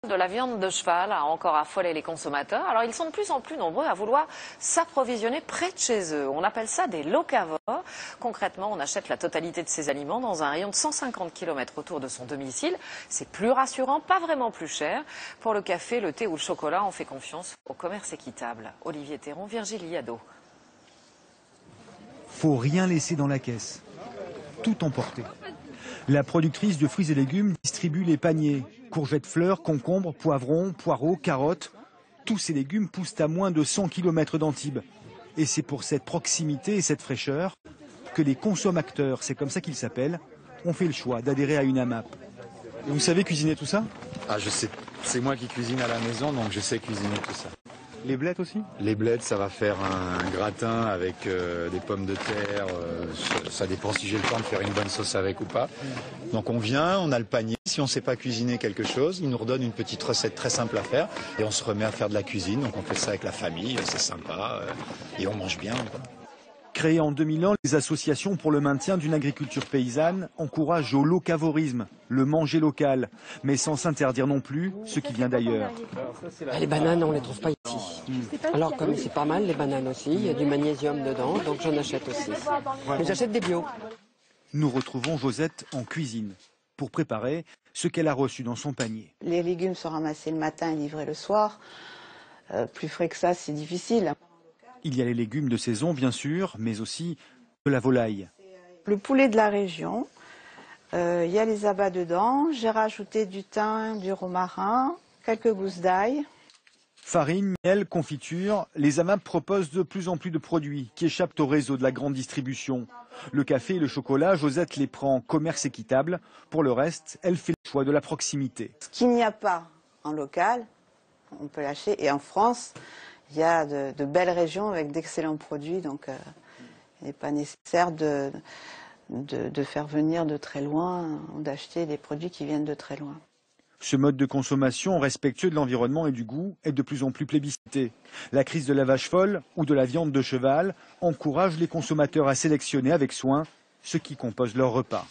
De la viande de cheval a encore affolé les consommateurs. Alors ils sont de plus en plus nombreux à vouloir s'approvisionner près de chez eux. On appelle ça des locavores. Concrètement, on achète la totalité de ces aliments dans un rayon de 150 km autour de son domicile. C'est plus rassurant, pas vraiment plus cher. Pour le café, le thé ou le chocolat, on fait confiance au commerce équitable. Olivier Théron, Virginie Ado. Faut rien laisser dans la caisse. Tout emporter. La productrice de fruits et légumes distribue les paniers. Courgettes, fleurs, concombres, poivrons, poireaux, carottes. Tous ces légumes poussent à moins de 100 km d'Antibes. Et c'est pour cette proximité et cette fraîcheur que les consommateurs, c'est comme ça qu'ils s'appellent, ont fait le choix d'adhérer à une AMAP. Et vous savez cuisiner tout ça? Ah, je sais. C'est moi qui cuisine à la maison, donc je sais cuisiner tout ça. Les blettes aussi? Les blettes, ça va faire un gratin avec des pommes de terre. Ça dépend si j'ai le temps de faire une bonne sauce avec ou pas. Donc on vient, on a le panier. Si on ne sait pas cuisiner quelque chose, ils nous redonnent une petite recette très simple à faire. Et on se remet à faire de la cuisine. Donc on fait ça avec la famille, c'est sympa. Et on mange bien. Créées en 2001, les associations pour le maintien d'une agriculture paysanne encouragent au locavorisme, le manger local, mais sans s'interdire non plus ce qui vient d'ailleurs. Les bananes, on ne les trouve pas ici. Alors comme c'est pas mal, les bananes aussi, il y a du magnésium dedans, donc j'en achète aussi. Mais j'achète des bio. Nous retrouvons Josette en cuisine pour préparer ce qu'elle a reçu dans son panier. Les légumes sont ramassés le matin et livrés le soir. Plus frais que ça, c'est difficile. Il y a les légumes de saison, bien sûr, mais aussi de la volaille. Le poulet de la région, il y a les abats dedans. J'ai rajouté du thym, du romarin, quelques gousses d'ail. Farine, miel, confiture, les AMAP proposent de plus en plus de produits qui échappent au réseau de la grande distribution. Le café et le chocolat, Josette les prend commerce équitable. Pour le reste, elle fait le choix de la proximité. Ce qu'il n'y a pas en local, on peut l'acheter. Et en France, il y a de belles régions avec d'excellents produits, donc il n'est pas nécessaire de faire venir de très loin ou d'acheter des produits qui viennent de très loin. Ce mode de consommation respectueux de l'environnement et du goût est de plus en plus plébiscité. La crise de la vache folle ou de la viande de cheval encourage les consommateurs à sélectionner avec soin ce qui compose leur repas.